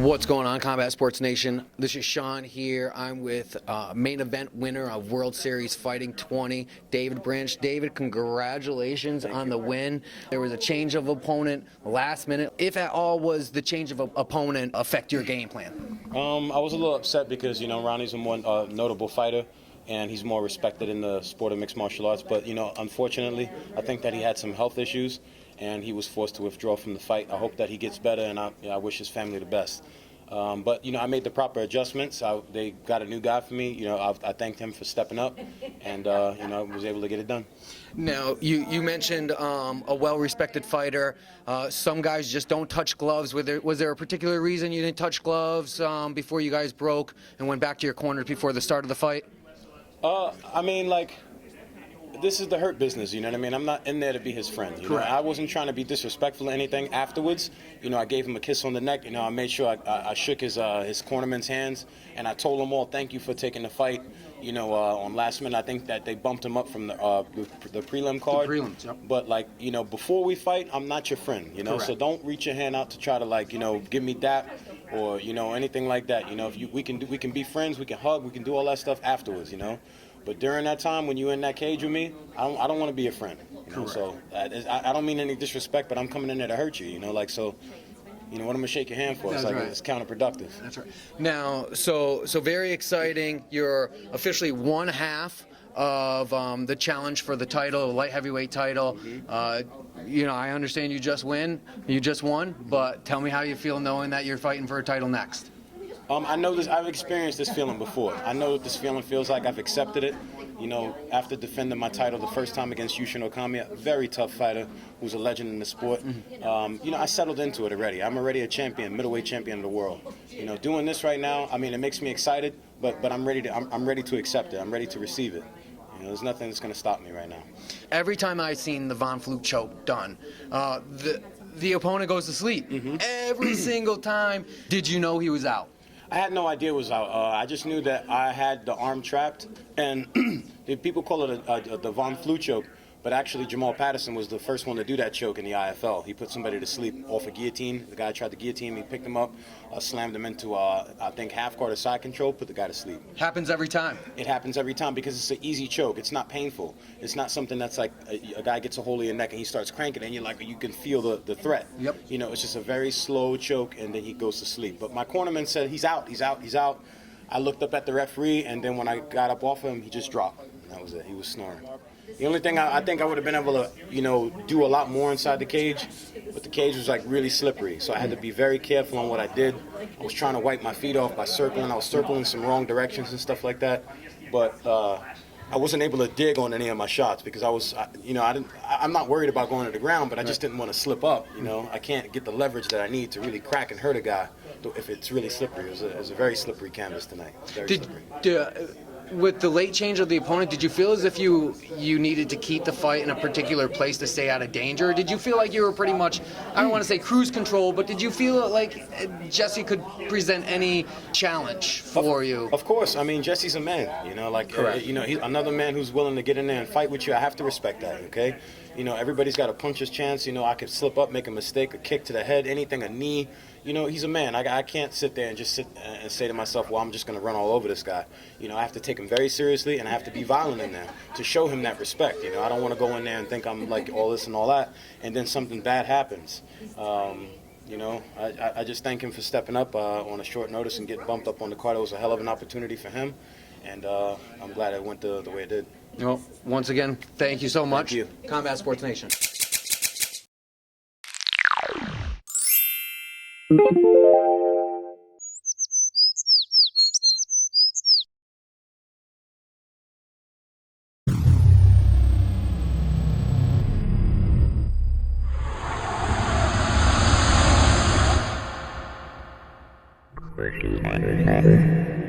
What's going on, Combat Sports Nation? This is Sean here. I'm with main event winner of World Series Fighting 20, David Branch. David, congratulations on the win. There was a change of opponent last minute. If at all, was the change of opponent affect your game plan? I was a little upset because, Ronnie's a more notable fighter, and he's more respected in the sport of mixed martial arts. But, unfortunately, I think that he had some health issues, and he was forced to withdraw from the fight. I hope that he gets better, and I wish his family the best. But, I made the proper adjustments. They got a new guy for me. I thanked him for stepping up, and, was able to get it done. Now, you mentioned a well-respected fighter. Some guys just don't touch gloves. Was there a particular reason you didn't touch gloves before you guys broke and went back to your corner before the start of the fight? This is the hurt business, you know what I mean? I'm not in there to be his friend. I wasn't trying to be disrespectful or anything. Afterwards, I gave him a kiss on the neck. I made sure I shook his cornerman's hands, and I told them all, thank you for taking the fight. On last minute, I think that they bumped him up from the prelim card. The prelims, yep. But before we fight, I'm not your friend. Correct. So don't reach your hand out to try to give me that or anything like that. If we can be friends, we can hug, we can do all that stuff afterwards. But during that time, when you're in that cage with me, I don't want to be your friend. So I don't mean any disrespect, but I'm coming in there to hurt you. So what I'm gonna shake your hand for? That's right. It's counterproductive. That's right. Now, so very exciting. You're officially one half of the challenge for the title, the light heavyweight title. I understand you just won, but tell me how you feel knowing that you're fighting for a title next. I know this. I've experienced this feeling before. I know what this feeling feels like. I've accepted it. After defending my title the first time against Yushin Okamiya, a very tough fighter who's a legend in the sport. I settled into it already. I'm already a champion, middleweight champion of the world. Doing this right now, it makes me excited, but I'm ready to accept it. I'm ready to receive it. There's nothing that's going to stop me right now. Every time I've seen the Flue Choke done, the opponent goes to sleep. Every single time. Did you know he was out? I had no idea it was out. I just knew that I had the arm trapped, and people call it the Flue Choke, but actually Jamal Patterson was the first one to do that choke in the IFL. He put somebody to sleep off a guillotine. The guy tried to guillotine him. He picked him up, slammed him into, I think, half guard or side control, put the guy to sleep. Happens every time. It happens every time because it's an easy choke. It's not painful. It's not something that's like a guy gets a hold of your neck and he starts cranking and you can feel the threat. Yep. It's just a very slow choke and then he goes to sleep. But my cornerman said, he's out. I looked up at the referee, and then when I got up off him, he just dropped. And that was it. He was snoring. The only thing I think I would have been able to, do a lot more inside the cage, but the cage was really slippery. So I had to be very careful on what I did. I was trying to wipe my feet off by circling. I was circling some wrong directions and stuff like that. But I wasn't able to dig on any of my shots because I'm not worried about going to the ground, but I just didn't want to slip up. I can't get the leverage that I need to really crack and hurt a guy if it's really slippery. It was a very slippery canvas tonight. Very slippery. With the late change of the opponent, did you feel as if you needed to keep the fight in a particular place to stay out of danger? Or did you feel like you were pretty much, I don't want to say cruise control, but did you feel like Jesse could present any challenge for you? Of course. Jesse's a man, Correct. He's another man who's willing to get in there and fight with you. I have to respect that, okay? Everybody's got a puncher's chance. I could slip up, make a mistake, a kick to the head, anything, a knee. He's a man. I can't sit there and just sit and say to myself, well, I'm just going to run all over this guy. I have to take him very seriously, and I have to be violent in there to show him that respect. I don't want to go in there and think I'm like all this and all that, and then something bad happens. I just thank him for stepping up on a short notice and getting bumped up on the card. It was a hell of an opportunity for him, and I'm glad it went the way it did. Once again, thank you so much. Thank you. Combat Sports Nation. Question.